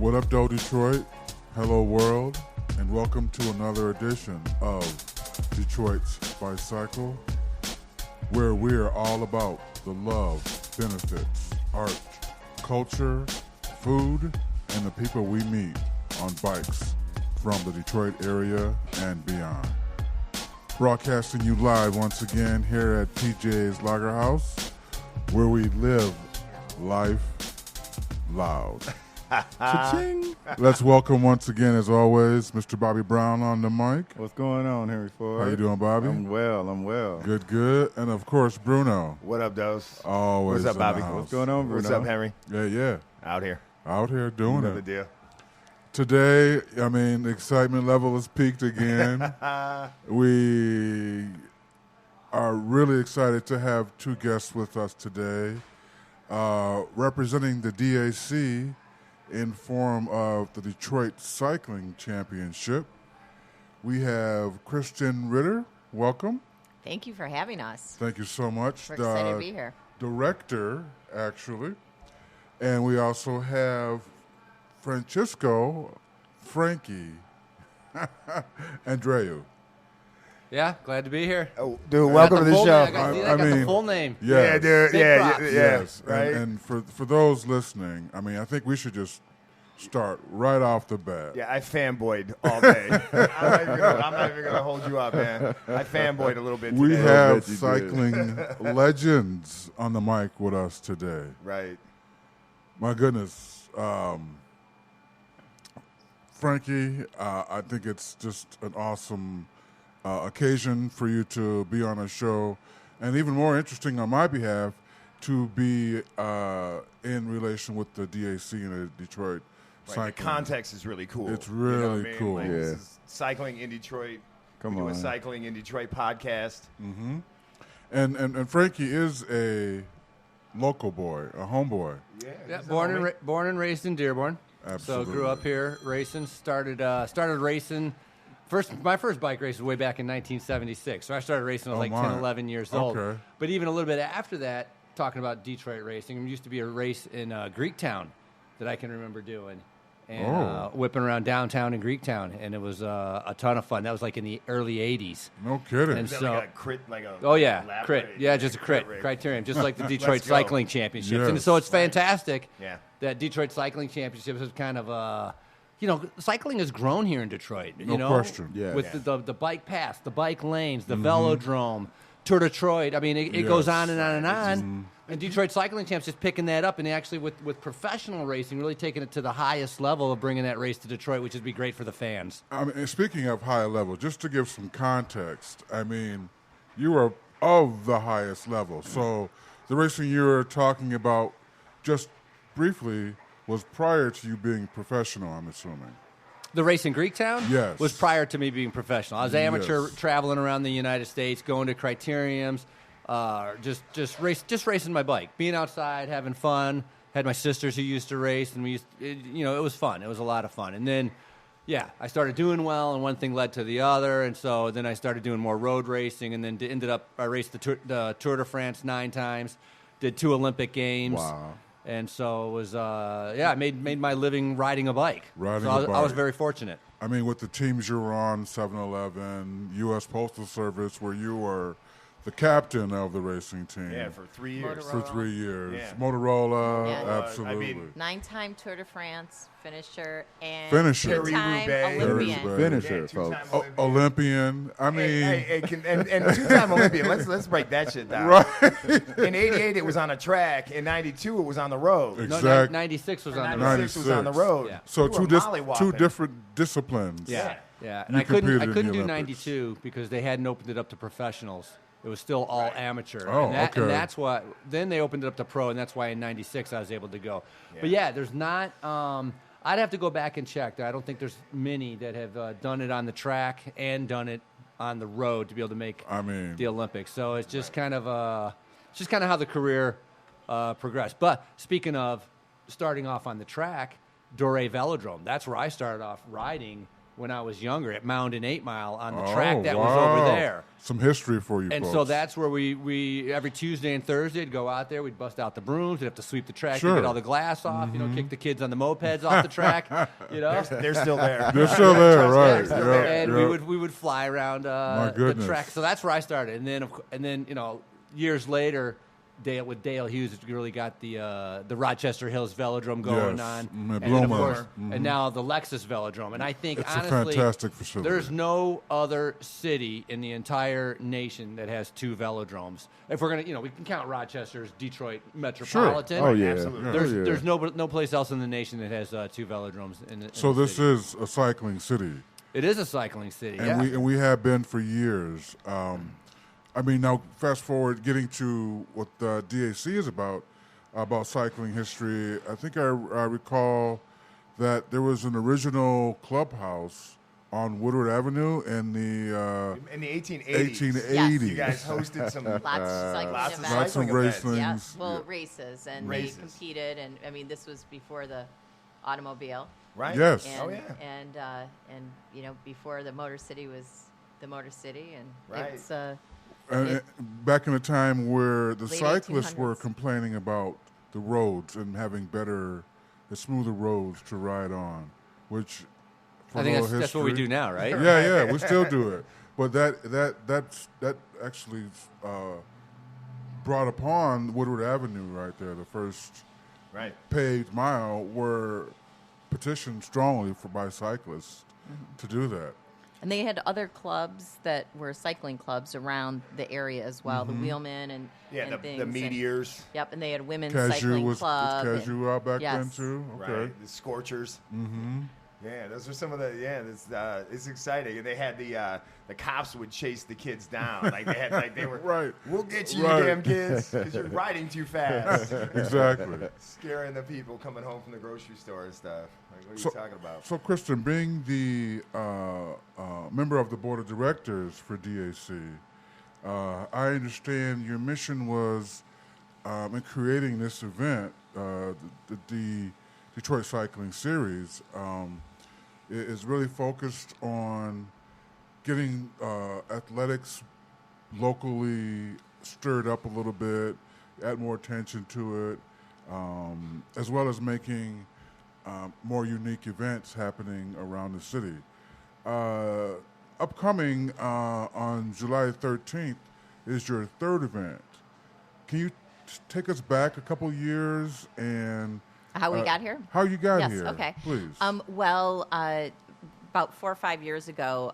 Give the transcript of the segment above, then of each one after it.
What up, though, Detroit? Hello, world, and welcome to another edition of Detroit's Bicycle, where we're all about the love, benefits, art, culture, food, and the people we meet on bikes from the Detroit area and beyond. Broadcasting you live once again here at PJ's Lager House, where we live life loud. Cha-ching. Let's welcome once again, as always, Mr. Bobby Brown on the mic. What's going on, Henry Ford? How you doing, Bobby? I'm well. Good, good. And, of course, Bruno. What up, Dose? Always What's up, in Bobby? the house. What's going on, Bruno? What's up, Henry? Yeah. Out here. Out here doing Another it. deal. Today, I mean, the excitement level has peaked again. We are really excited to have two guests with us today. Representing the DAC in form of the Detroit Cycling Championship, we have Kristin Ritter. Welcome. Thank you for having us. Thank you so much. We're excited to be here. Director, actually. And we also have Frankie, Andreu. Yeah, glad to be here. Oh, dude, welcome to the show. I got the full name. Yes. Yeah, dude. Big props. Yes. Right? And for those listening, I mean, I think we should just start right off the bat. Yeah, I fanboyed all day. I'm not even going to hold you up, man. I fanboyed a little bit today. We have bet you cycling legends on the mic with us today. Right. My goodness. Frankie, I think it's just an awesome occasion for you to be on a show, and even more interesting on my behalf, to be in relation with the DAC in the Detroit Right. cycling. The context is really cool. It's You know what really I mean? cool. Like, Yeah. This is Cycling in Detroit. Come we do on. a Cycling in Detroit podcast. Mm-hmm. And Frankie is a local boy, a homeboy. Yeah, born and raised in Dearborn. Absolutely. So grew up here racing. Started racing. My first bike race was way back in 1976. So I started racing when I was Oh, 10, my. 11 years old. Okay. But even a little bit after that, talking about Detroit racing, there used to be a race in Greektown that I can remember doing. And whipping around downtown in Greektown, and it was a ton of fun. That was like in the early 80s. No kidding. And Is that so- like a crit? Like a Oh, yeah, lap crit. race? Yeah, just a crit race. criterion, just like the Detroit Let's go. Cycling Championships. Yes. And so it's fantastic Yeah. that Detroit Cycling Championships is kind of, cycling has grown here in Detroit. No question. Yeah. With the bike paths, the bike lanes, the velodrome, Tour Detroit. I mean, it goes on and on and on. And Detroit Cycling Champs is picking that up, and actually with professional racing, really taking it to the highest level of bringing that race to Detroit, which would be great for the fans. I mean, speaking of high level, just to give some context, I mean, you are of the highest level. So the racing you're talking about, just briefly, was prior to you being professional, I'm assuming. The race in Greektown Yes. was prior to me being professional. I was amateur, Yes. traveling around the United States, going to criteriums, just racing my bike, being outside, having fun. Had my sisters who used to race, and it was fun. It was a lot of fun. And then, I started doing well, and one thing led to the other, and so then I started doing more road racing, and then I raced the Tour de France 9 times, did 2 Olympic Games. Wow. And so it was, I made my living riding a bike. Riding so a I was bike. very fortunate. I mean, with the teams you were on, 7-Eleven, U.S. Postal Service, where you were the captain of the racing team. Yeah, for 3 years. Motorola. For 3 years. Yeah. Motorola, Yeah. absolutely. I mean, 9-time Tour de France finisher and Finisher. 2-time Roubaix. Olympian. Roubaix. Finisher, Yeah, folks. two-time Olympian. I mean, and two-time Olympian. Let's break that shit down. right. In '88, it was on a track. In '92, it was on the road. Exact- 96 was on the road. 96 was on the 96. road. Yeah. So We were two mollywopping. different disciplines. Yeah. And You I couldn't competed in do the Olympics. 92 because they hadn't opened it up to professionals. It was still all amateur. Oh, and okay. that's what. Then they opened it up to pro, and that's why in '96 I was able to go. But there's not. I'd have to go back and check. I don't think there's many that have done it on the track and done it on the road to be able to make the Olympics. So it's just kind of how the career progressed. But speaking of starting off on the track, Doré Velodrome. That's where I started off riding when I was younger at Mound and 8 Mile on the Oh, track that was wow. over there. Some history for you And folks. so that's where we every Tuesday and Thursday would go out there. We'd bust out the brooms. We'd have to sweep the track Sure. to get all the glass off. Kick the kids on the mopeds off the track. They're still there. They're still there, right? They're still Yep, there. And yep. we would fly around My the goodness. track. So that's where I started. And then years later, Dale Hughes has really got the Rochester Hills Velodrome going Yes. on, Mm, and Bloomer. then of course, and now the Lexus Velodrome. And I think It's a honestly, fantastic facility. there's no other city in the entire nation that has 2 velodromes. If we're gonna, we can count Rochester's Detroit Metropolitan. Oh yeah. Absolutely. There's no place else in the nation that has 2 velodromes. In So the this city. is a cycling city. It is a cycling city. And we have been for years. Now fast forward, getting to what the DAC is about cycling history. I think I recall that there was an original clubhouse on Woodward Avenue in the In the 1880s. 1880s. You guys hosted some Lots of cycling lots of events. Lots of cycling events. racing. Yeah, things. well, races, and Races. they competed, and this was before the automobile, Right? Yes. and Oh, yeah. and before the Motor City was the Motor City, and Right. it's And back in the time where the Late cyclists were 1800s. complaining about the roads and having smoother roads to ride on, which for I a think little that's what we history- do now, right? Yeah, we still do it. But that actually brought upon Woodward Avenue right there, the first Right. paved mile, were petitioned strongly by cyclists to do that. and they had other clubs that were cycling clubs around the area as well, the Wheelmen and Yeah, and the things, and- Meteors. Yep, and they had women's Cashew cycling was club. and- Cashew out back then yes. too. Okay. Right. The Scorchers. Mm-hmm. Yeah, those are some of the. Yeah, it's exciting. And they had the cops would chase the kids down. They were Right. We'll get you, Right. you damn kids, because you're riding too fast. Exactly. Scaring the people coming home from the grocery store and stuff. Like, what are So- you talking about? So, Kristin, being the member of the board of directors for DAC, I understand your mission was in creating this event, the Detroit Cycling Series, is really focused on getting athletics locally stirred up a little bit, add more attention to it, as well as making more unique events happening around the city. Upcoming on July 13th is your third event. Can you take us back a couple years and How we got here? how you got Yes, here? okay. Please. About 4 or 5 years ago,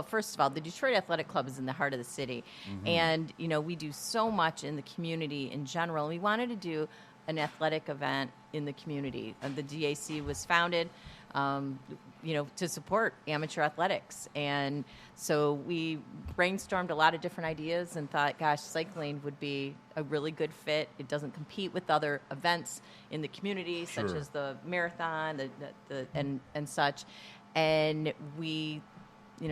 first of all, the Detroit Athletic Club is in the heart of the city, and we do so much in the community in general. We wanted to do an athletic event in the community. The DAC was founded, to support amateur athletics, and so we brainstormed a lot of different ideas and thought, gosh, cycling would be a really good fit. It doesn't compete with other events in the community, such Sure. as the marathon, and such. And we,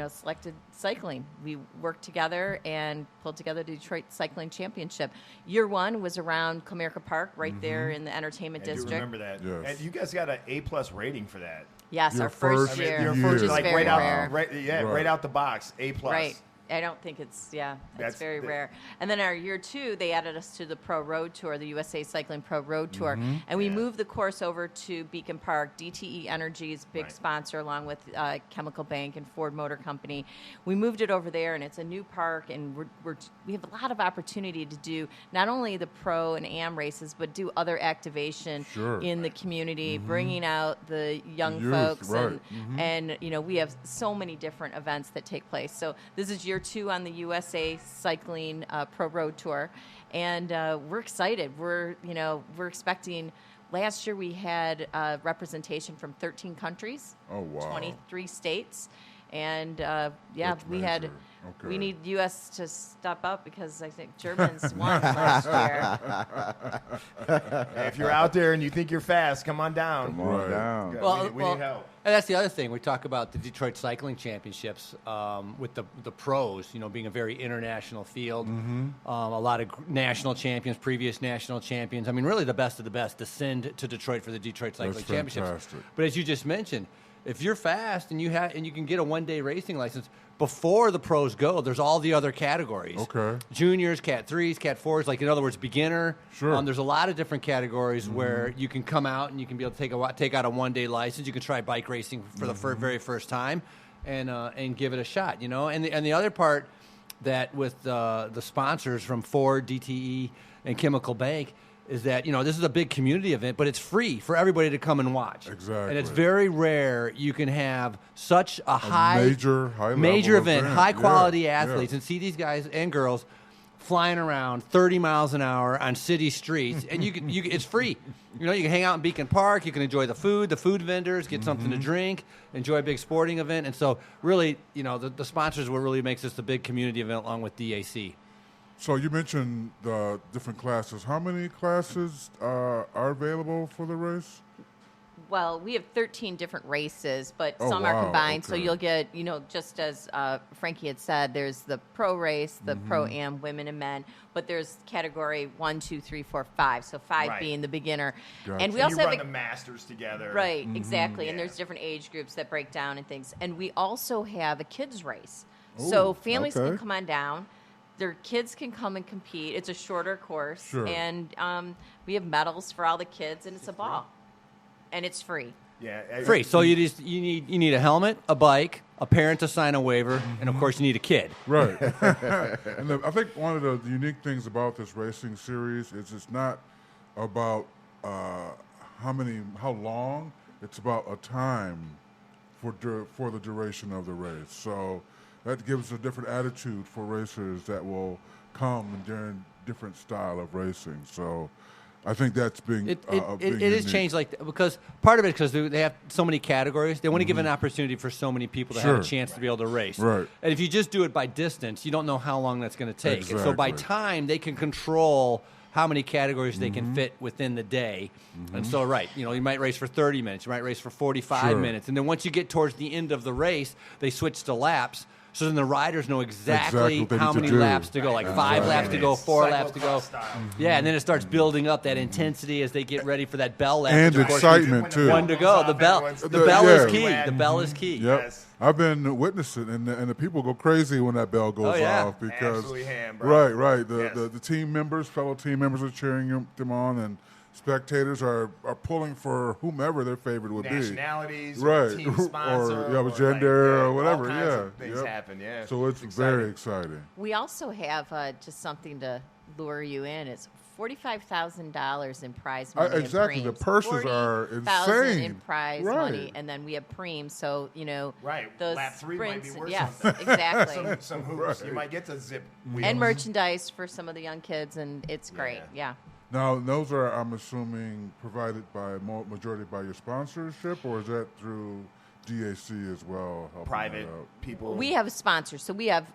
selected cycling. We worked together and pulled together the Detroit Cycling Championship. Year one was around Comerica Park, right there in the entertainment I do district. remember that. Yes. And you guys got an A+ rating for that. Yes, Your our first first year, year. which is like very right rare. out, right Right. out the box, A+. Right. I don't think it's That's very the- rare. And then our year two, they added us to the Pro Road Tour, the USA Cycling Pro Road Tour, and we Yeah. moved the course over to Beacon Park. DTE Energy's big Right. sponsor, along with Chemical Bank and Ford Motor Company. We moved it over there, and it's a new park, and we have a lot of opportunity to do not only the pro and am races, but do other activation Sure. in the community, bringing out the young Youth, folks, right. and we have so many different events that take place. So this is year two on the USA Cycling Pro Road Tour, and we're excited. We're expecting. Last year we had representation from 13 countries, Oh, wow. 23 states, and That's we had. major. Okay. We need U.S. to step up because I think Germans won last year. Hey, if you're out there and you think you're fast, come on down. Come on Right. down. We need help. And that's the other thing. We talk about the Detroit Cycling Championships with the pros, being a very international field. A lot of national champions, previous national champions. I mean, really the best of the best descend to Detroit for the Detroit Cycling That's Championships. fantastic. But as you just mentioned, if you're fast and you can get a 1-day racing license before the pros go, there's all the other categories. Okay. Juniors, Cat 3s, Cat 4s, like in other words, beginner. Sure. There's a lot of different categories where you can come out and you can be able to take out a 1-day license. You can try bike racing for the very first time and give it a shot, And the other part that with the sponsors from Ford, DTE, and Chemical Bank is that, this is a big community event, but it's free for everybody to come and watch. Exactly. And it's very rare you can have such a major event, high-quality Yeah, athletes, yeah. and see these guys and girls flying around 30 miles an hour on city streets, and it's free. You can hang out in Beacon Park, you can enjoy the food vendors, get something to drink, enjoy a big sporting event, and so really, the sponsors what really makes this a big community event along with DAC. So you mentioned the different classes. How many classes are available for the race? Well, we have 13 different races, but Oh, some wow, are combined. So okay. you'll get, just as Frankie had said, there's the pro race, the pro-am, women and men, but there's category 1, 2, 3, 4, 5. So 5 Right. being the beginner. Gotcha. And we You also run have the masters together. right, exactly. And Yeah. there's different age groups that break down and things. And we also have a kids race. So families okay. can come on down. Their kids can come and compete. It's a shorter course. Sure. And we have medals for all the kids, and it's a ball. And it's free. Yeah. Free. So you need a helmet, a bike, a parent to sign a waiver, and of course you need a kid. Right. And I think one of the unique things about this racing series is it's not about how long. It's about a time for the duration of the race. So that gives a different attitude for racers that will come during different style of racing. So I think that's being It being is unique. changed because part of it because they have so many categories. They want to give an opportunity for so many people to have a Sure. chance to be able to race. Right. And if you just do it by distance, you don't know how long that's going to take. And so by Exactly. time, they can control how many categories they can fit within the day. And so, you might race for 30 minutes. You might race for 45 Sure. minutes. And then once you get towards the end of the race, they switch to laps. So then the riders know exactly what they how need to many do. laps to go, like 5 laps to go, 4 laps to go. Cyclocross style. Yeah, and then it starts building up that intensity as they get ready for that bell lap. And which, of course, excitement, too. One to go. The bell Everyone's- is Yeah. key. The bell is key. Yep. Yes. I've been witnessing, and the people go crazy when that bell goes Oh, yeah. off because Absolutely ham, bro. right. Yes. The team members, fellow team members are cheering them on, and spectators are pulling for whomever their favorite would Nationalities, be. Right. or team sponsor, or gender or all whatever. kinds Yeah. of things Yep. happen. Yeah. So it's exciting. very exciting. We also have just something to lure you in. It's $45,000 in prize money. and Exactly. The preems. purses are $40,000 in insane. prize Right. money, and then we have preems. So Right. those Lap 3 might be sprints. worth Yes, something. exactly. Some hoops. You Right. might get to zip wheels. And merchandise for some of the young kids, and it's great. Yeah. Now, those are, I'm assuming, provided by majority by your sponsorship, or is that through DAC as well? helping private that out? people. We have sponsors, so we have.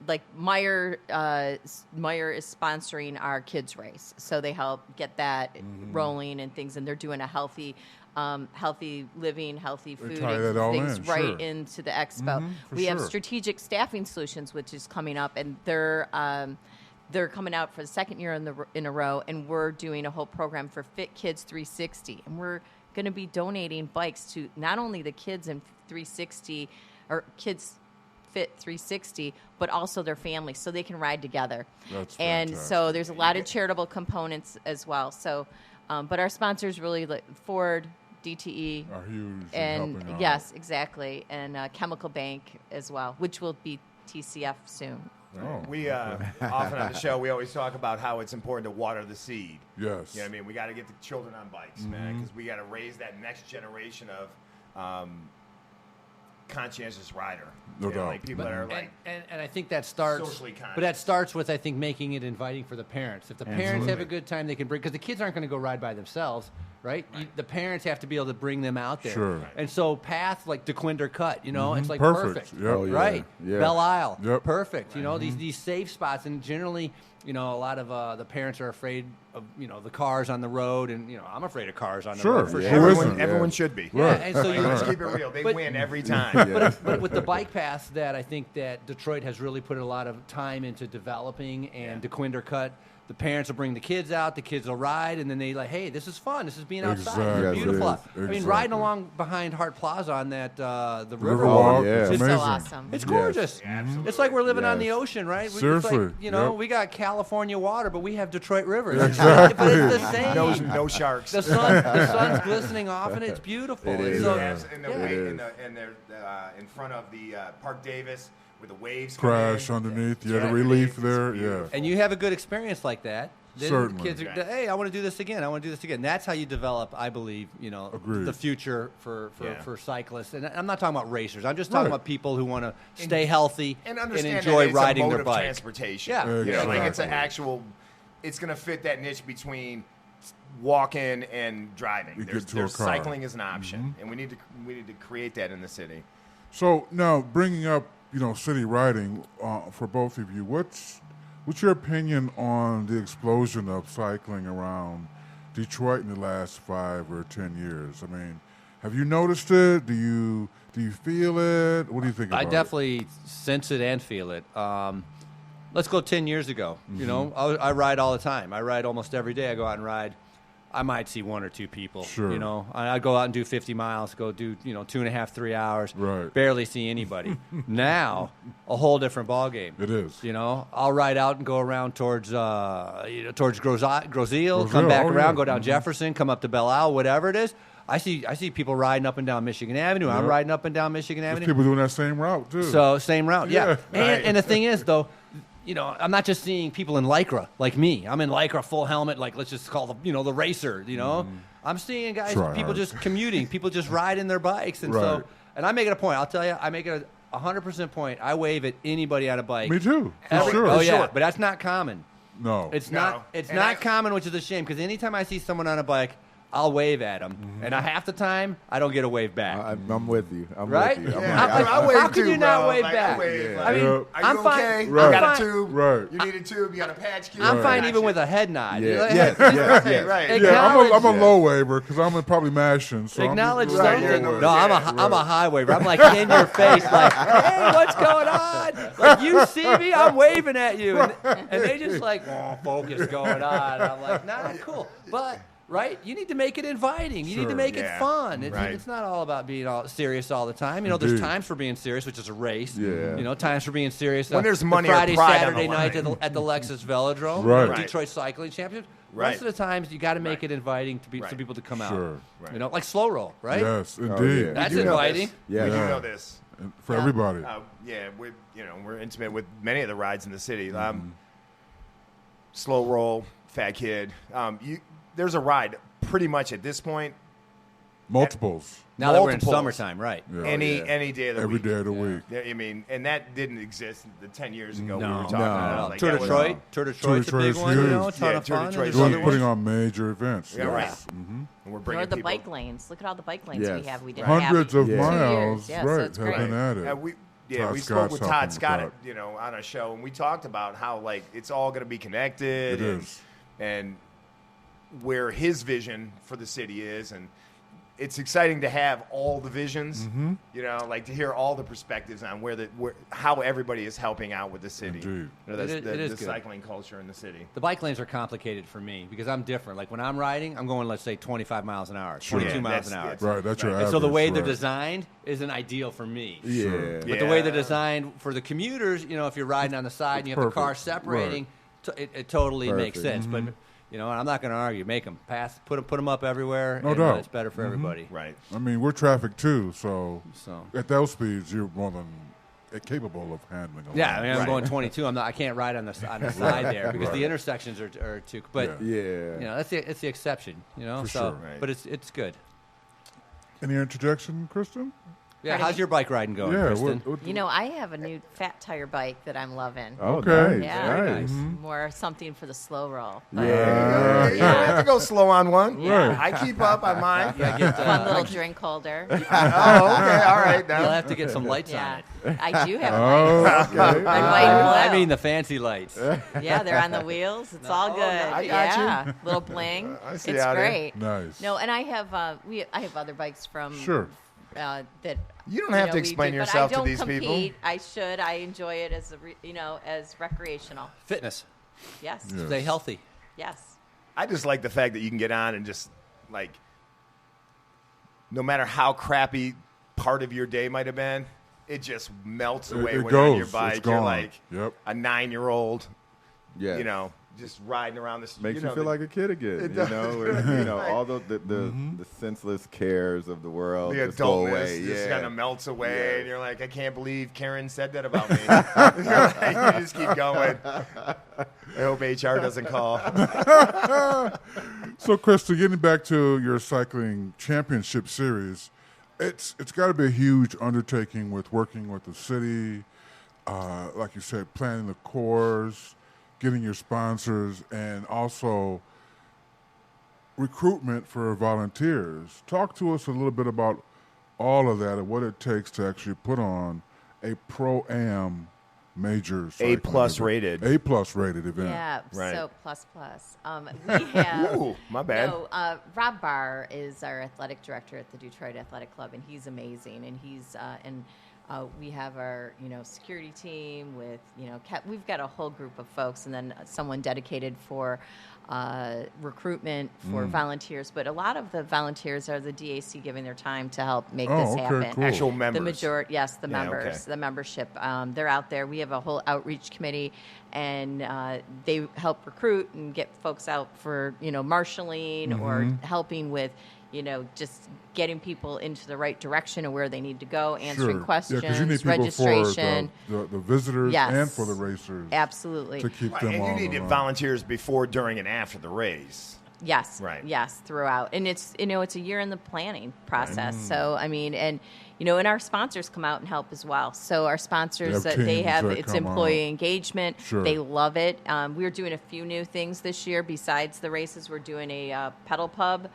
Like Meyer is sponsoring our kids race, so they help get that rolling and things, and they're doing a healthy living, healthy They food, tie and that all things in, right sure. into the expo. for We have sure. strategic staffing solutions, which is coming up, and they're coming out for the second year in a row, and we're doing a whole program for Fit Kids 360, and we're going to be donating bikes to not only the kids in 360 or Kids Fit 360, but also their families, so they can ride together. That's and fantastic. so there's a lot of charitable components as well. So, but our sponsors really like Ford, DTE, Are huge and helping out. yes, exactly, and Chemical Bank as well, which will be TCF soon. Oh, We often on the show we always talk about how it's important to water the seed. yes. You know what I mean? We got to get the children on bikes, man, because we got to raise that next generation of conscientious rider. No You know, doubt. like people that are like And I think that starts, Socially conscious. but that starts with, I think, making it inviting for the parents. If the parents have a good time, they can bring, because the kids aren't going to go ride by themselves, right? The parents have to be able to bring them out there. Sure. And so path like DeQuinder Cut, it's like Perfect. perfect. Yep. Oh, yeah. Right? Yeah. Belle Isle, Yep. perfect. These safe spots, and generally, a lot of the parents are afraid of, the cars on the road, and, I'm afraid of cars on the Sure. road for Yeah. sure. Who everyone, isn't? everyone should be. Yeah, Right. and so you Let's keep it real. They But- win every time. but with the bike paths that I think that Detroit has really put a lot of time into developing, and DeQuinder Cut, the parents will bring the kids out, the kids will ride, and then they like, hey, this is fun. This is being outside. Exactly. It's beautiful. Yes, I mean, exactly. riding along behind Hart Plaza on that the Riverwalk. Oh, yeah. It's It's amazing. so awesome. It's gorgeous. absolutely. It's like we're living on Yes. the ocean, right? It's Seriously, like, you know, yep. we got California water, but we have Detroit rivers. Exactly. But it's the same. No sharks. The sun's glistening off, and it's beautiful. It And is. so- Yes, and the Yeah. wave, It and they're in front of the Park Davis with the waves Crash coming in. underneath. Yeah, Yeah, the relief it's there. beautiful. Yeah. And you have a good experience like that. Then Certainly. kids are, hey, I want to do this again. I want to do this again. That's how you develop, I believe, Agreed. the future for Yeah. cyclists. And I'm not talking about racers. I'm just talking Right. about people who want to stay healthy and and understand enjoy that it's riding a mode their of bike. transportation. Yeah. You know, like it's an Exactly. actual. It's going to fit that niche between walking and driving. You There's, get to a there's car. Mm-hmm. cycling is an option, and we need to create that in the city. So now, bringing up city riding for both of you, what's your opinion on the explosion of cycling around Detroit in the last 5 or 10 years? I mean, have you noticed it? Do you feel it? What do you think about I it? definitely sense it and feel it. Let's go 10 years ago. Mm-hmm. You know, I ride all the time. I ride almost every day. I go out and ride. I might see one or two people. Sure. You know, I go out and do 50 miles, go do 2.5, 3 hours. Right. Barely see anybody. Now, a whole different ballgame. It is. You know, I'll ride out and go around towards towards Grozile, Grozile, come back oh, around, yeah. go down Jefferson, come up to Belle Isle, whatever it is. I see people riding up and down Michigan Avenue. I'm Yep. riding up and down Michigan There's Avenue. people doing that same route too. So same route, yeah. Yeah. And the thing is, though, I'm not just seeing people in Lycra like me. I'm in Lycra, full helmet, like let's just call the racer. I'm seeing guys, Try people hard. just commuting, people just riding their bikes, and Right. so. And I make it a point. I'll tell you, I make it a 100% point. I wave at anybody on a bike. Me too. For Every- sure. Oh For yeah, sure. but that's not common. No. It's No. not. It's And not common, which is a shame. Because anytime I see someone on a bike, I'll wave at them, and half the time I don't get a wave back. I'm with you. I'm Right? with you. I'm Yeah, like, I wave how can too, you not bro. wave Like, back? I wave, Yeah. I mean, Yeah. Are you I'm okay? fine. Right. You got I'm a fine. tube? Right. You need a tube? You got a patch key? I'm fine Gotcha. even with a head nod. Yeah, You know, yeah, yeah. Right. Yeah, I'm a Acknowledge- low waver because I'm probably mashing. So Acknowledge I'm just something. a low waver. No, I'm a high waver. I'm like in your face, like, hey, what's going on? Like you see me, I'm waving at you, and they just like, oh, focus going on. I'm like, nah, cool, but. Right, you need to make it inviting. You need to Sure. make it Yeah. fun. Right. It's not all about being all serious all the time. There's Indeed. times for being serious, which is a race. Yeah. Times for being serious. When there's the money or Friday, pride on Saturday the night line. at the Lexus Velodrome, Right. Right. Detroit Cycling Championship. Right. Most of the times, you got to make Right. it inviting to Right. people to come Sure. out. Right. Like slow roll, right? Yes, Oh, indeed. yeah. That's You know inviting. this. Yeah. You Yeah. know this. And for Yeah. everybody. Yeah, we're intimate with many of the rides in the city. Slow roll, fat kid. There's a ride pretty much at this point Multiples. Now that we're in Multiples. summertime, right? Yeah. any day of the Every week. day of the week. Yeah, I mean, and that didn't exist the 10 years ago we No. were talking No. about. Like, Tour that was- Detroit. Tour Detroit's a Detroit big is one. huge. A ton Yeah, of Tour fun. Detroit's There's Doing, other putting ones. on major events. Yeah, right. yes. And we're Or bringing the people. bike lanes. Look at all the bike lanes Yes. we have. We didn't Hundreds have of Yeah. 2 miles, years. Yeah, so right, it's have great. been added. We Todd spoke Scott's with helping Todd with Scott, that. on a show, and we talked about how like it's all going to be connected. It and, is. and where his vision for the city is, and it's exciting to have all the visions. Mm-hmm. Like to hear all the perspectives on how everybody is helping out with the city. Indeed. That's It is the good. cycling culture in the city. The bike lanes are complicated for me because I'm different. Like when I'm riding, I'm going, let's say, 25 miles an hour, 22 Yeah, miles that's- an hour. that's- Right, that's your Right. average. And so the way they're right. designed isn't ideal for me. Yeah. Sure. But the way they're Yeah. designed for the commuters, if you're riding on the side and you have Perfect. the car separating, it totally makes Perfect. sense. But and I'm not going to argue. Make them pass, put them up everywhere. No and, doubt. It's better for everybody. Right. I mean, we're traffic too, so So at those speeds, you're more than capable of handling a yeah, lot. I mean, I'm Right. going 22. I can't ride on the side there because the intersections are too. But Yeah. it's the exception. For so sure. Right. but it's good. Any interjection, Kristen? Yeah, Pardon how's me? your bike riding going, Yeah. Kristen? I have a new fat tire bike that I'm loving. Oh, Okay. nice. Yeah. Very Nice. More something for the slow roll. But Yeah. You don't have to go slow on one. Right. I keep up on mine. You gotta get, fun little drink holder. Oh, okay. All right. you'll Now. have to get some lights Yeah, on it. I do have a Oh, light. okay. My white and I blue. mean the fancy lights. Yeah, they're on the wheels. It's all good. I got you. Yeah, little bling. I see It's out here. great. Nice. No, and I have I have other bikes from Sure. that. You don't have to we explain do, yourself but I to don't these compete. people. I should. I enjoy it as as recreational. Fitness. Yes. Yeah. Stay healthy. Yes. I just like the fact that you can get on and just, like, no matter how crappy part of your day might have been, it just melts away It when you're on your goes. bike. It's You're gone. like Yep. a 9-year-old, Yeah. you know, just riding around this. Makes you, know, feel the- like a kid again, It you does. know, where, you know, Right. all the senseless cares of the world the just go adultness away. just Yeah. kind of melts away, Yeah. and you're like, I can't believe Karen said that about me. You just keep going. I hope HR doesn't call. So, Krista, getting back to your cycling championship series, it's got to be a huge undertaking with working with the city, like you said, planning the course, getting your sponsors, and also recruitment for volunteers. Talk to us a little bit about all of that and what it takes to actually put on a pro-am major cycling A-plus event. rated. A-plus rated event. Yeah, Right. so plus. We have. Ooh, my bad. No, Rob Barr is our athletic director at the Detroit Athletic Club, and he's amazing. And he's we have our security team with we've got a whole group of folks, and then someone dedicated for recruitment for volunteers. But a lot of the volunteers are the DAC giving their time to help make this okay, happen. cool. Actual The members. majority, yes, the Yeah, members, okay. the membership. They're out there. We have a whole outreach committee, and they help recruit and get folks out for marshaling or helping with just getting people into the right direction of where they need to go, answering Sure. questions, Yeah, 'cause you need people registration. for the visitors Yes. and for the racers. Absolutely. To keep Right, them and all you need aligned. volunteers before, during, and after the race. Yes. Right. Yes, throughout. And it's it's a year in the planning process. Mm. So I mean, and and our sponsors come out and help as well. So our sponsors They have they teams have that it's come employee out. engagement. Sure. They love it. We're doing a few new things this year besides the races. We're doing a pedal pub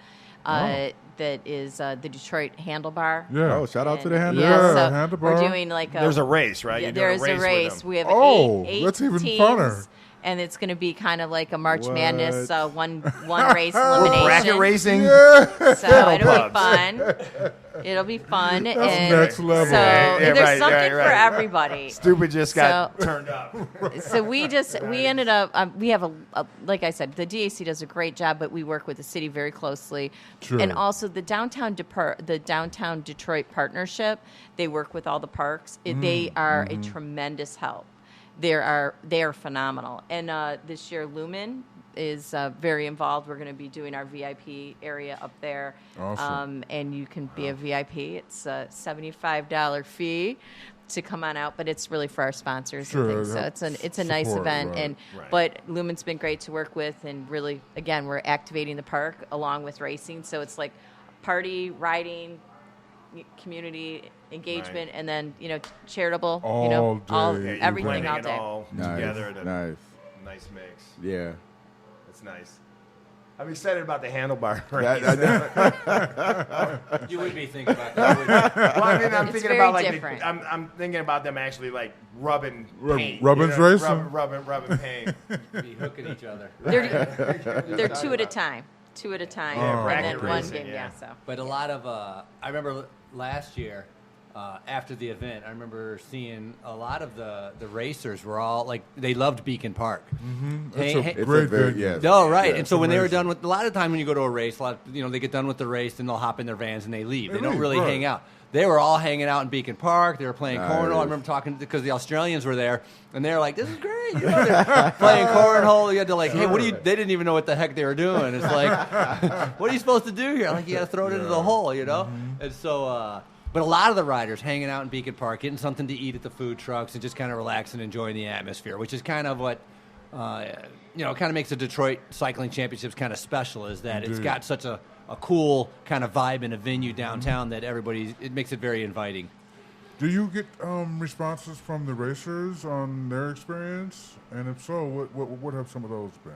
that is the Detroit Handlebar. Yeah. Oh, shout out to the And- handle. Yeah, so handlebar. we're doing like There's a race, right? Yeah, You're doing there's a with race. them. We have Oh, eight that's even teams, funner. and it's going to be kind of like a March What? Madness one race elimination. Bracket racing. So it'll be pubs. fun. It'll be fun. That's and next level. So Yeah, there's right, something right, for right. everybody. Stupid just got So- turned up. So we ended up we have a like I said, the DAC does a great job, but we work with the city very closely, Sure. and also the downtown Detroit partnership. They work with all the parks. They are a tremendous help. They are phenomenal, and this year Lumen is very involved. We're going to be doing our VIP area up there, Awesome. and you can be a VIP. It's a $75 fee to come on out, but it's really for our sponsors Sure, and things. So help it's a nice support, event, right. and Right. but Lumen's been great to work with, and really again we're activating the park along with racing. So it's like party, riding, community engagement, and then charitable. All all day everything Blending all it day. all Nice, together in a nice. nice mix. Yeah. That's nice. I'm excited about the handlebar race. You would be thinking about that. wouldn't you? Well, I mean, I'm It's thinking very about like different. I'm thinking about them actually like rubbing paint. rubbing's racing? Rubbing paint. Be hooking each other. They're two at a time. Two at a time, Yeah, and bracket then one racing, game. yeah. Yeah, so. But a lot of, I remember last year, after the event, I remember seeing a lot of the racers were all like, they loved Beacon Park. It's a It's great a very, venue. yes. No, right. Yeah, And so when they were amazing. done with, a lot of time when you go to a race, they get done with the race and they'll hop in their vans and they leave. They don't leave, really right. hang out. They were all hanging out in Beacon Park. They were playing Nice. cornhole. I remember talking because the Australians were there, and they were like, "This is great." They're playing cornhole. You had to hey, what do you? They didn't even know what the heck they were doing. It's like, what are you supposed to do here? Like, you got to throw it into the hole, And so, but a lot of the riders hanging out in Beacon Park, getting something to eat at the food trucks, and just kind of relaxing and enjoying the atmosphere, which is kind of what. Kind of makes the Detroit Cycling Championships kind of special is that it's Indeed. got such a cool kind of vibe in a venue downtown that it makes it very inviting. Do you get responses from the racers on their experience? And if so, what have some of those been?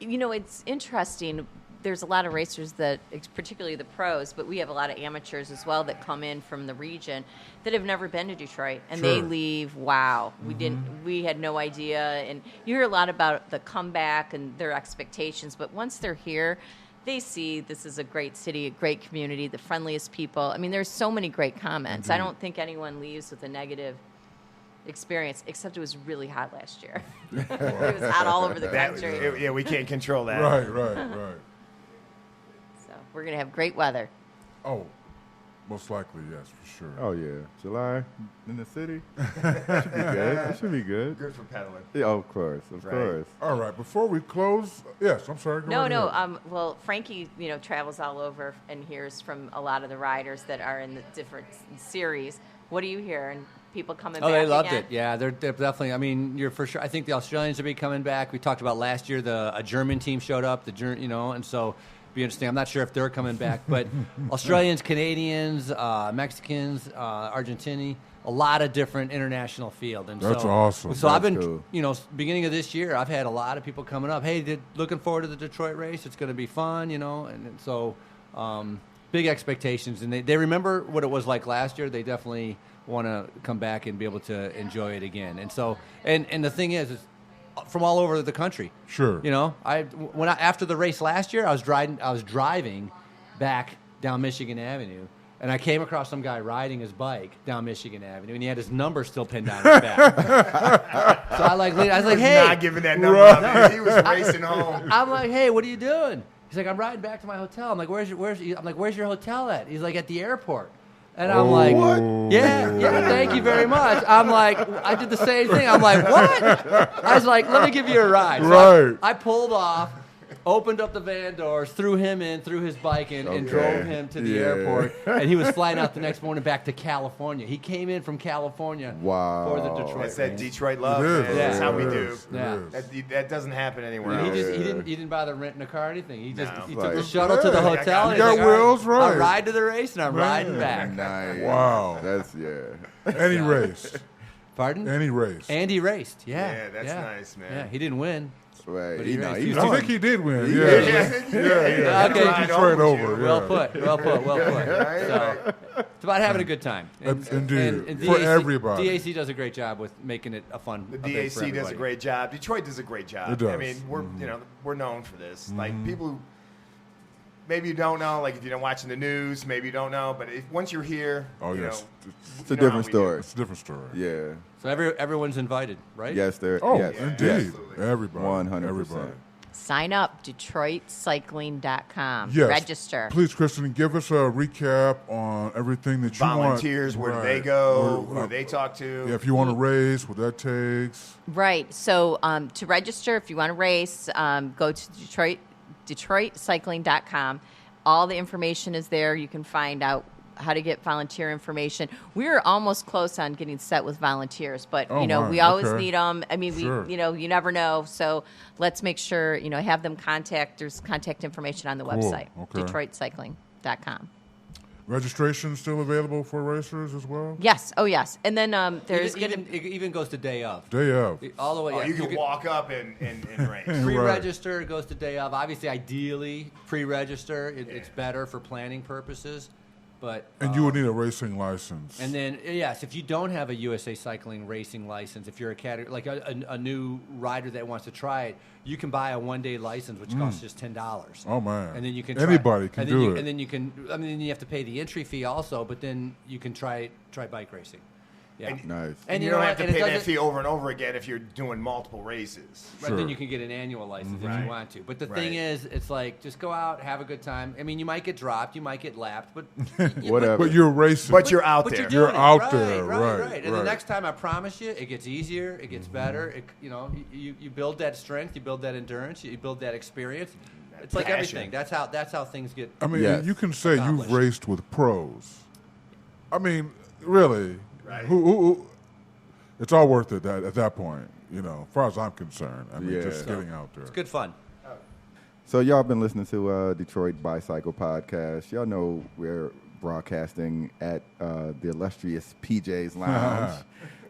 It's interesting. There's a lot of racers that, particularly the pros, but we have a lot of amateurs as well that come in from the region that have never been to Detroit, and they Sure. leave. Wow, we had no idea. And you hear a lot about the comeback and their expectations, but once they're here, they see this is a great city, a great community, the friendliest people. I mean, there's so many great comments. I don't think anyone leaves with a negative experience, except it was really hot last year. It was hot all over the country. We can't control that. Right. So we're going to have great weather. Oh, most likely, yes, for sure. Oh, yeah. July in the city. Should be good. It should be good. Good for pedaling. Yeah, of course. All right, before we close, yes, I'm sorry. Go right ahead. Well, Frankie, travels all over and hears from a lot of the riders that are in the different series. What do you hear? And people coming back? Oh, they loved again? it. Yeah, they're definitely. I mean, you're for sure. I think the Australians will be coming back. We talked about last year. A German team showed up. And so. Be interesting. I'm not sure if they're coming back, but Australians, Canadians, Mexicans, Argentini, a lot of different international field. And that's awesome. So that's I've been, cool. Beginning of this year, I've had a lot of people coming up. Hey, looking forward to the Detroit race. It's going to be fun, and so big expectations. And they remember what it was like last year. They definitely want to come back and be able to enjoy it again. And so, and the thing is from all over the country. Sure. After the race last year, I was driving back down Michigan Avenue, and I came across some guy riding his bike down Michigan Avenue, and he had his number still pinned down his back. So I was like, hey, not giving that number out. He was racing home. I'm like, hey, what are you doing? He's like, I'm riding back to my hotel. I'm like, where's your hotel at? He's like, at the airport. And I'm like, what? Yeah, thank you very much. I'm like, I did the same thing. I'm like, what? I was like, let me give you a ride. So Right. I pulled off, opened up the van doors, threw his bike in, and drove him to the airport. And he was flying out the next morning back to California. He came in from California for the Detroit That's that race. Detroit love, It is. man. That's how we It do. is. Yeah. It is. That doesn't happen anywhere He else. didn't bother renting a car or anything. He took Like- the shuttle to the Yeah. hotel. and You he's got like, all wheels, right. I'll ride to the race, and I'm riding back. Nice. Wow. That's, Any race. Pardon? Any race. And he raced. Yeah. Yeah, that's nice, man. Yeah, he didn't win. Right. But he raced. He's I on. think he did win. Yeah. Yeah. Okay. Took Detroit over. Well yeah. put. So it's about having a good time. Indeed. For everybody. DAC does a great job with making it a fun. The event for DAC does a everybody. great job. Detroit does a great job. It does. I mean, we're known for this. Like people who maybe you don't know, like if you're not watching the news, maybe you don't know, but once you're here, Oh, you yes. know, It's a you know different how we do. story. It's a different story. Yeah. So everyone's invited, right? Yes, there. Oh, yes. indeed. absolutely. Everybody. 100%. Everybody. Sign up, DetroitCycling.com. Yes. Register. Please, Kristin, give us a recap on everything that you Volunteers, want. where do they go? Who do they talk to? Yeah, if you want to race, what that takes. Right. So to register, if you want to race, go to DetroitCycling.com. All the information is there. You can find out how to get volunteer information. We're almost close on getting set with volunteers, but Oh, my. we always Okay. need them. I mean, Sure. you never know. So let's make sure have them contact. There's contact information on the Cool. website, Okay. DetroitCycling.com. Registration still available for racers as well? Yes. Oh, yes. And then there's It even goes to day of. Day of. All the way. Oh, yeah. you can walk up and race. Pre-register goes to day of. Obviously, ideally, pre-register. It's better for planning purposes. But And you would need a racing license. and then yes, if you don't have a USA Cycling racing license, if you're a category like a new rider that wants to try it, you can buy a one-day license, which costs just $10. Oh, man. And then you can Anybody can and then do you, it. And then you can. I mean, you have to pay the entry fee also, but then you can try bike racing. Yeah. Nice. And you know don't what? have to And it pay that doesn't- fee over and over again if you're doing multiple races. But Sure. then you can get an annual license if you want to. But the thing Right. is, it's like just go out, have a good time. I mean, you might get dropped, you might get lapped, but Whatever. But you're racing. But you're out But there. you're doing You're it. out right, there, right. right, And the right. next time, I promise you, it gets easier, it gets better. It, you build that strength, you build that endurance, you build that experience. It's like passion. everything. That's how things get. I mean, Yes. you can say Accomplished. you've raced with pros. I mean, really. Right. Who it's all worth it at that point, as far as I'm concerned. I mean, Yeah. just getting out there. It's good fun. So y'all been listening to Detroit Bicycle Podcast. Y'all know we're broadcasting at the illustrious PJ's Lounge.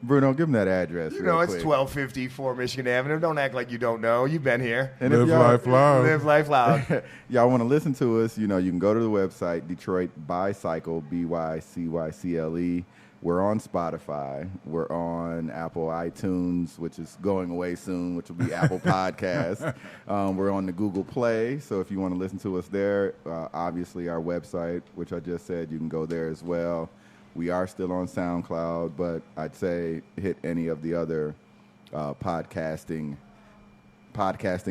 Bruno, give them that address. You real know, it's quick. 1254 Michigan Avenue. Don't act like you don't know. You've been here. And if Live y'all- life loud. Live life loud. Y'all want to listen to us, you can go to the website, Detroit Bicycle, BYCYCLE. We're on Spotify. We're on Apple iTunes, which is going away soon, which will be Apple Podcasts. We're on the Google Play, so if you want to listen to us there, obviously our website, which I just said, you can go there as well. We are still on SoundCloud, but I'd say hit any of the other podcasting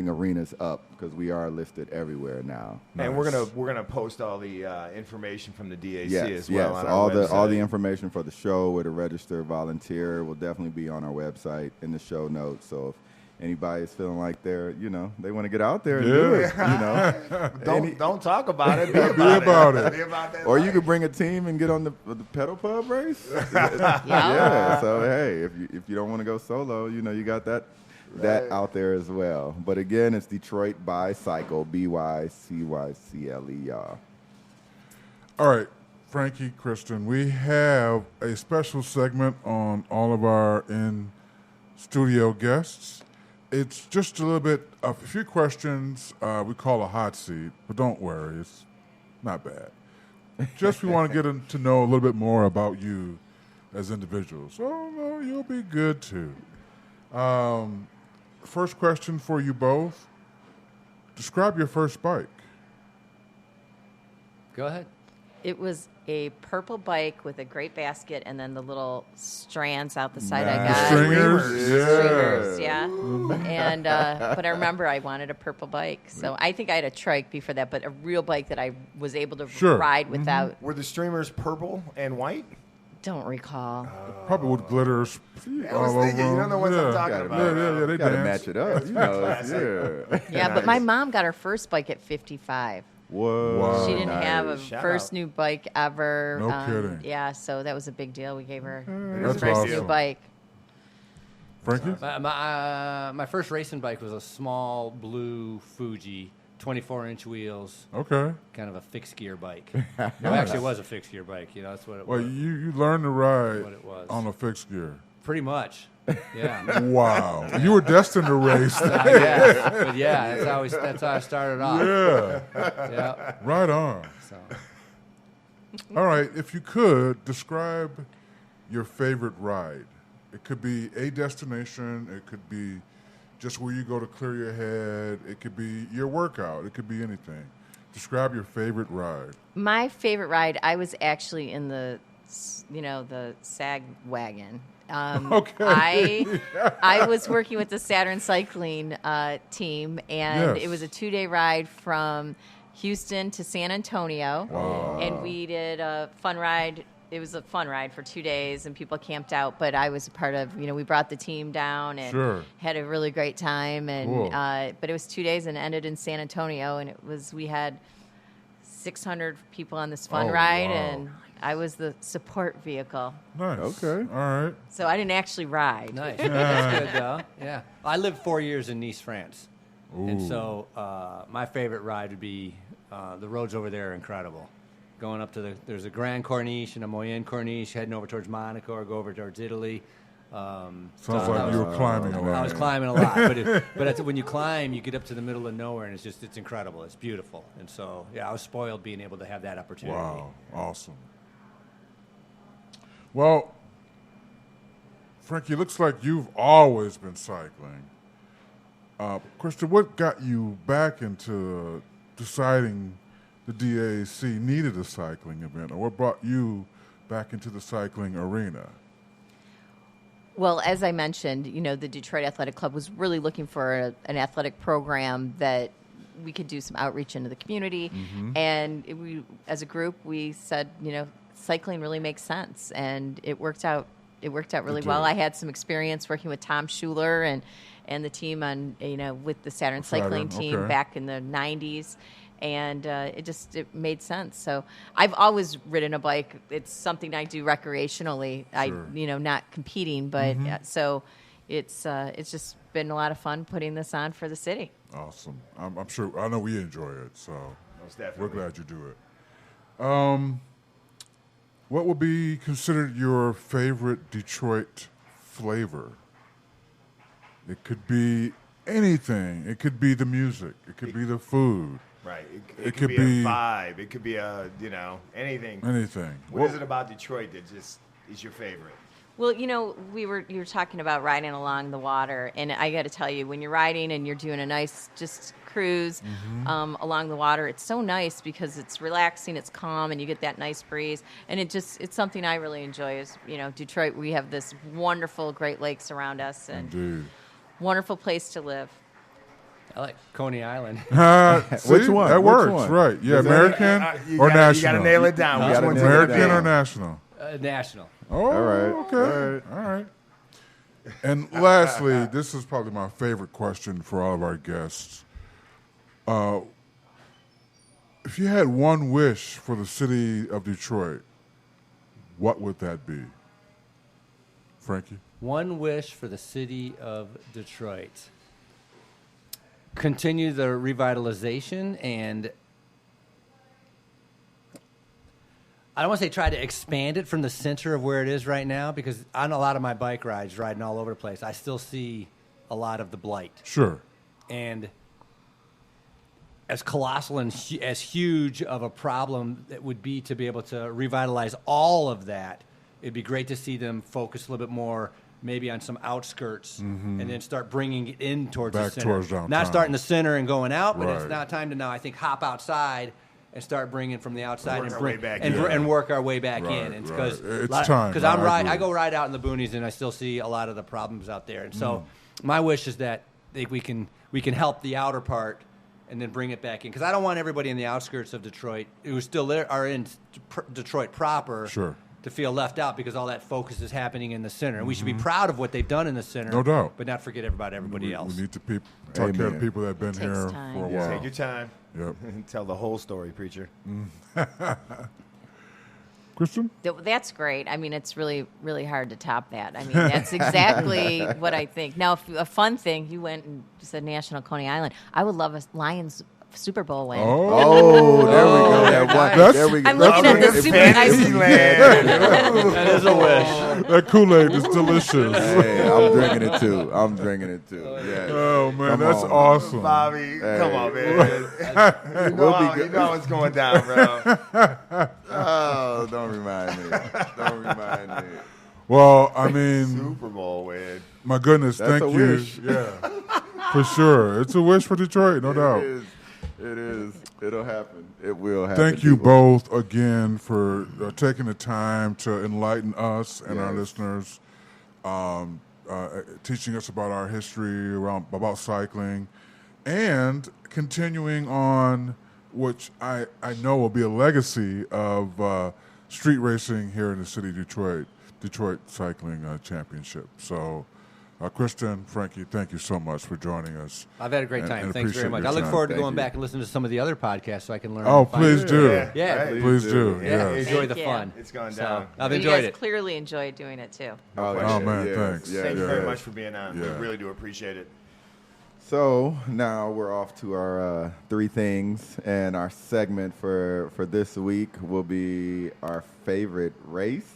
arenas up because we are listed everywhere now. And we're gonna post all the information from the DAC as well. Yes, on our website. all the information for the show where to register, volunteer will definitely be on our website in the show notes. So if anybody is feeling like they want to get out there and do it, Don't talk about it. Be about it. Be about that or life. you could bring a team and get on the pedal pub race. Yeah. So hey, if you don't want to go solo, you got that out there as well. But again, it's Detroit by Cycle, BYCYCLE, y'all. All right, Frankie, Kristin, we have a special segment on all of our in-studio guests. It's just a little bit of a few questions we call a hot seat, but don't worry, it's not bad. Just we want to get to know a little bit more about you as individuals. So you'll be good too. First question for you both. Describe your first bike. Go ahead. It was a purple bike with a great basket and then the little strands out the side I The got. stringers? Stringers, yeah. And but I remember I wanted a purple bike. So I think I had a trike before that, but a real bike that I was able to ride without. Were the streamers purple and white? Don't recall. Probably with glitters I was thinking, you don't know what I'm talking about. Yeah, they Gotta dance. match it up. Yeah, but my mom got her first bike at 55. Whoa. Wow. She didn't have a Shout first out. new bike ever. No kidding. Yeah, so that was a big deal. We gave her That's her first awesome. new bike. Frankie? My first racing bike was a small blue Fuji, 24-inch wheels, Okay. kind of a fixed gear bike. Well, actually, it was a fixed gear bike. That's what it Well, was. you learned to ride What it was. on a fixed gear. Pretty much. Yeah. Wow. You were destined to race. Yeah. But yeah, that's how I started off. Yeah. Yeah. Right on. So. All right. If you could, describe your favorite ride. It could be a destination. It could be just where you go to clear your head. It could be your workout. It could be anything. Describe your favorite ride. My favorite ride, I was actually in the SAG wagon. Okay. I was working with the Saturn cycling team, and Yes. it was a 2-day ride from Houston to San Antonio. Wow. And we did a fun ride. It was a fun ride for 2 days, and people camped out. But I was a part of, we brought the team down and Sure. had a really great time. Cool. And but it was 2 days and ended in San Antonio, and we had 600 people on this fun Oh, ride, wow. and I was the support vehicle. Nice. Okay. All right. So I didn't actually ride. Nice. That's good, though. Yeah. I lived 4 years in Nice, France. And Ooh. so my favorite ride would be the roads over there are incredible. Going up to there's a Grand Corniche and a Moyenne Corniche, heading over towards Monaco or go over towards Italy. Sounds like you were climbing a lot. I was climbing a lot, but when you climb, you get up to the middle of nowhere, and it's incredible. It's beautiful, and so yeah, I was spoiled being able to have that opportunity. Wow. Awesome. Well, Frankie, looks like you've always been cycling. Kristin, what got you back into deciding the DAC needed a cycling event, or what brought you back into the cycling arena? Well, as I mentioned, the Detroit Athletic Club was really looking for an athletic program that we could do some outreach into the community. Mm-hmm. And we, as a group, we said, cycling really makes sense. And it worked out really It well. did. I had some experience working with Tom Schuler and the team on, with the Saturn cycling team okay. back in the 90s. And it made sense. So I've always ridden a bike. It's something I do recreationally. Sure. Not competing, but so it's just been a lot of fun putting this on for the city. Awesome. I'm sure. I know we enjoy it, so Most definitely. we're glad you do it. What would be considered your favorite Detroit flavor? It could be anything. It could be the music. It could be the food. Right. It could could be be- a vibe. It could be anything. Anything. What is it about Detroit that just is your favorite? Well, you were talking about riding along the water, and I got to tell you, when you're riding and you're doing a nice just cruise along the water, it's so nice because it's relaxing, it's calm, and you get that nice breeze. And it's something I really enjoy. Is Detroit, we have this wonderful Great Lakes around us, and Indeed. wonderful place to live. I like Coney Island. See, Which one? That Which works, one? right? Yeah, Is that- American or national? You got to nail it down. Which gotta one's nail it American down. or national? National. Oh, All right. okay. All right. And lastly, this is probably my favorite question for all of our guests. If you had one wish for the city of Detroit, what would that be? Frankie? One wish for the city of Detroit. Continue the revitalization, and I don't want to say try to expand it from the center of where it is right now, because on a lot of my bike rides, riding all over the place, I still see a lot of the blight. Sure. And as colossal and as huge of a problem it would be to be able to revitalize all of that, it'd be great to see them focus a little bit more maybe on some outskirts and then start bringing it in towards Back the center. towards downtown. Not starting the center and going out, but it's Right. now time to I think, hop outside and start bringing from the outside Work and our way bring back and, in. and work our way back Right, in. And right. because It's time. I'm I agree. I go ride out in the boonies and I still see a lot of the problems out there. And so my wish is that we can help the outer part and then bring it back in, because I don't want everybody in the outskirts of Detroit who still are in Detroit proper Sure. to feel left out, because all that focus is happening in the center. And we should be proud of what they've done in the center. No doubt. But not forget about everybody else. We need to take care of Amen. people that have been It takes here time. for a Yeah. while. Take your time. Yep. Tell the whole story, preacher. Kristin? That's great. I mean, it's really, really hard to top that. I mean, that's exactly what I think. Now, a fun thing, you went and said National Coney Island. I would love a Lions Super Bowl win. Oh, there we go. That one. That's- There we go. I'm looking at the It's Super Fantasyland. That is a wish. That Kool-Aid is delicious. Hey, I'm drinking it too. Yes. Oh, man, Come that's on. awesome. Bobby, come on, man. you We'll know, be how, good. you know what's going down, bro. Oh, don't remind me. Don't remind me. Well, I mean, Super Bowl win. my goodness, That's thank a you. wish. Yeah, for sure. It's a wish for Detroit, no doubt. It is. It'll happen. It will happen. Thank you people. both again for taking the time to enlighten us and our Yes. listeners, teaching us about our history about cycling, and continuing on, which I know will be a legacy of street racing here in the city of Detroit Cycling Championship. So, Kristin, Frankie, thank you so much for joining us. I've had a great And- time. and Thanks very appreciate much. your I look time. forward to Thank going you. back and listening to some of the other podcasts so I can learn. Oh, and find please it. do. Yeah. Right. Please do. Yeah. Yes. Enjoy the Thank you. fun. It's gone So, down. I've You enjoyed guys it. clearly enjoyed doing it, too. Oh, Oh, man, yes, thanks. yes, Thank you yes. very much for being on. Yeah. We really do appreciate it. So now we're off to our three things, and our segment for this week will be our favorite race.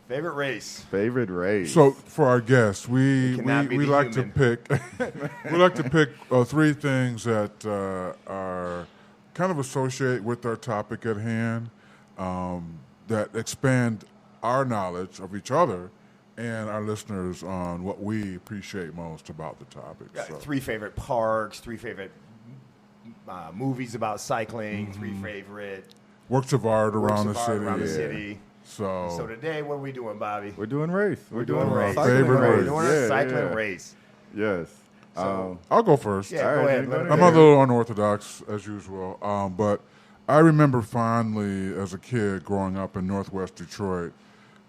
Favorite race? Favorite race. So for our guests, we cannot be the like to human. pick we like to pick three things that are kind of associated with our topic at hand, that expand our knowledge of each other and our listeners on what we appreciate most about the topic. Yeah, So, 3 favorite parks, 3 favorite movies about cycling, 3 favorite works of art works around of the art city. around the Yeah. city. So, So today, what are we doing, Bobby? we're doing race. We're doing doing race. cycling Favorite We're race. doing Yeah, a cycling yeah. race. Yes. So- I'll go first. Yeah, All go right, ahead. go Let ahead. him I'm a do it. little unorthodox as usual, but I remember fondly as a kid growing up in Northwest Detroit,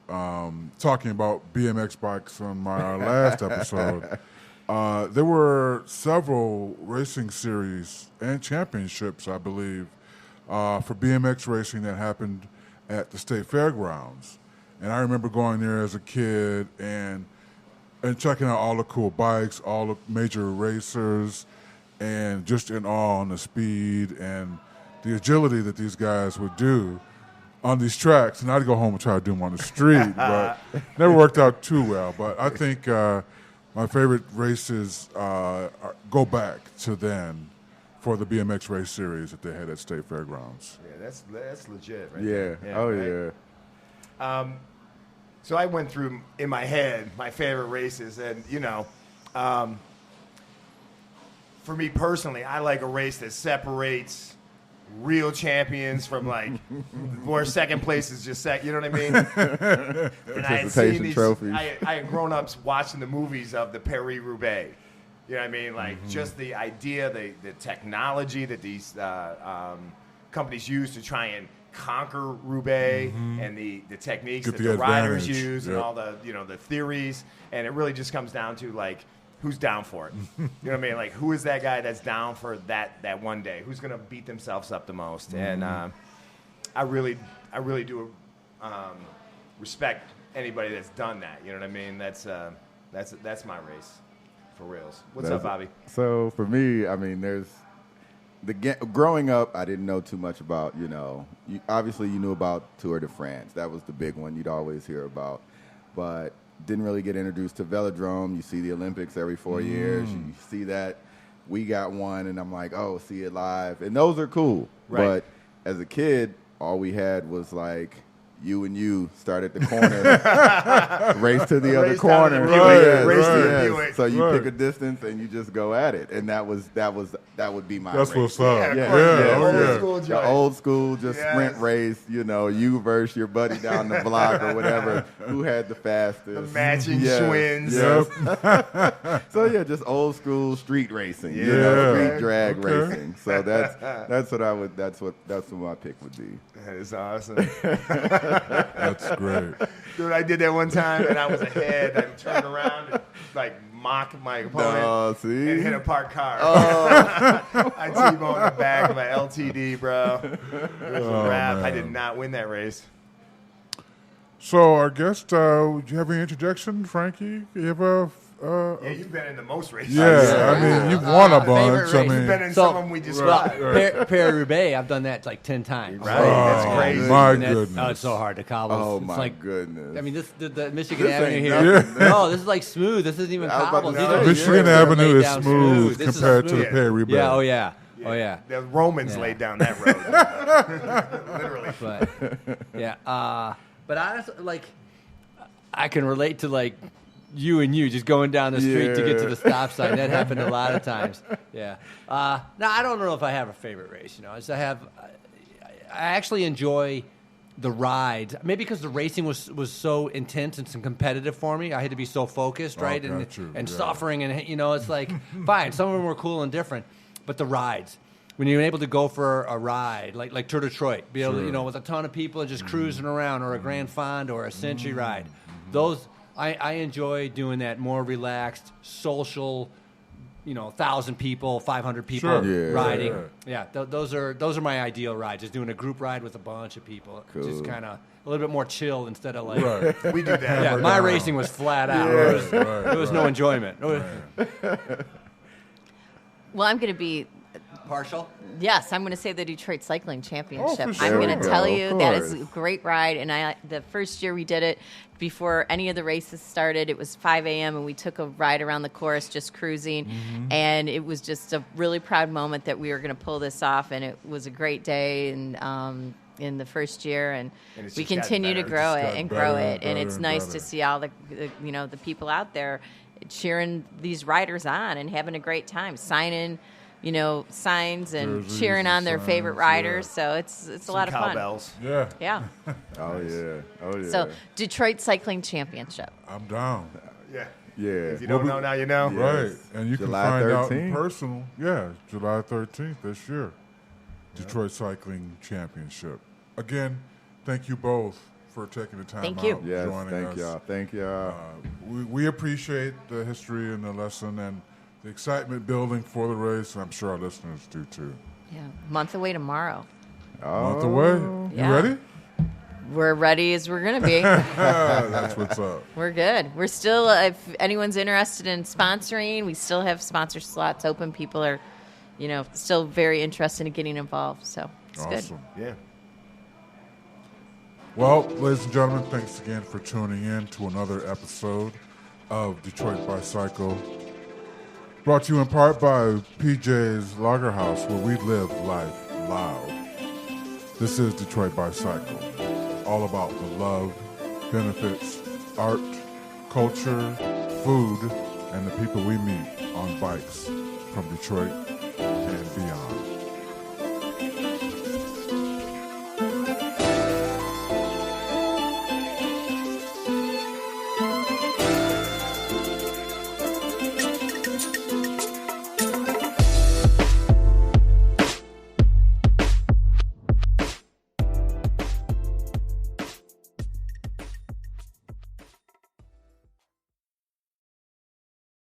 talking about BMX bikes on my last episode. There were several racing series and championships, I believe, for BMX racing that happened at the state fairgrounds. And I remember going there as a kid and checking out all the cool bikes, all the major racers, and just in awe on the speed and the agility that these guys would do on these tracks. And I'd go home and try to do them on the street, but never worked out too well. But I think my favorite races go back to then for the BMX race series that they had at State Fairgrounds. Yeah, that's legit, right? Yeah. there. Oh right? yeah. So I went through in my head my favorite races, and for me personally, I like a race that separates real champions from like where second place is just you know what I mean? And I had seen these trophies. I had grown up watching the movies of the Paris-Roubaix. You know what I mean? Like just the idea, the technology that these companies use to try and conquer Roubaix, and the techniques that the riders use, and all the the theories, and it really just comes down to like who's down for it. You know what I mean? Like who is that guy that's down for that one day? Who's gonna beat themselves up the most? And I really do respect anybody that's done that. You know what I mean? That's my race. For reals. What's up, Bobby? So for me, I mean, there's growing up, I didn't know too much about, obviously you knew about Tour de France. That was the big one you'd always hear about. But didn't really get introduced to Velodrome. You see the Olympics every 4 years. You see that. We got one, and I'm like, oh, see it live. And those are cool. Right. But as a kid, all we had was like, you and you start at the corner, race to the other corner. So you pick a distance and you just go at it, and that would be my. That's race. what's up. The old school, just sprint race. You versus your buddy down the block or whatever. Who had the fastest? The matching twins. Yep. So just old school street racing. Street drag racing. So that's what my pick would be. That is awesome. That's great. Dude, I did that one time, and I was ahead. I turned around and, like, mock my opponent and hit a parked car. I T-boned the back of my LTD, bro. It was a wrap. Man. I did not win that race. So our guest, do you have any introduction, Frankie? You have a... yeah, you've been in the most races. Yeah, I mean, you've won a bunch. You've been in some of them we described. Paris-Roubaix, I've done that like 10 times. Right, that's crazy. My goodness. Oh, it's so hard to cobble. Oh, it's my goodness. I mean, the Michigan This Avenue ain't here. nothing. No, this is like smooth. This isn't even cobbles. Michigan Avenue is smooth compared to the Paris-Roubaix. Yeah, oh yeah. Oh yeah. The Romans laid down that road. Literally. But honestly, like, I can relate to like you and you just going down the street to get to the stop sign. That happened a lot of times. Yeah. Now I don't know if I have a favorite race. I actually enjoy the ride. Maybe because the racing was so intense and so competitive for me. I had to be so focused, right? And suffering, and it's like fine. Some of them were cool and different, but the rides. When you're able to go for a ride, like Tour de Detroit, be able to, with a ton of people and just cruising around, or a Grand Fonds or a Century ride, those I enjoy doing that more relaxed, social, 1,000 people, 500 people riding. Yeah, those are my ideal rides. Just doing a group ride with a bunch of people, just kind of a little bit more chill instead of like we do that. Yeah, my racing was flat out. It was no enjoyment. Well, I'm going to be partial. Yes, I'm going to say the Detroit Cycling Championship. Oh, for sure. I'm going to tell you Of that is course. a great ride. And the first year we did it, before any of the races started, it was 5 a.m. and we took a ride around the course just cruising. And it was just a really proud moment that we were going to pull this off. And it was a great day and in the first year. And we continue to grow it and grow it. And it's nice to see all the people out there cheering these riders on and having a great time, signing signs and Jerseys cheering and on their signs, favorite riders. So it's a lot of fun. Cowbells. Yeah. Yeah. Oh yeah. So Detroit Cycling Championship. I'm down. Yeah. Yeah. If you don't know, now you know. Right. And you July can find out in 13th. personal. Yeah, July 13th this year. Detroit Cycling Championship. Again, thank you both for taking the time Thank out you. Yes, joining us. Thank y'all. We appreciate the history and the lesson and the excitement building for the race. I'm sure our listeners do too. Yeah. Month away tomorrow. Month away. You Yeah. ready? We're ready as we're going to be. That's what's up. We're good. We're still, if anyone's interested in sponsoring, we still have sponsor slots open. People are, still very interested in getting involved. So it's good. Awesome. Yeah. Well, ladies and gentlemen, thanks again for tuning in to another episode of Detroit Bicycle. Brought to you in part by PJ's Lager House, where we live life loud. This is Detroit Bicycle, all about the love, benefits, art, culture, food, and the people we meet on bikes from Detroit and beyond.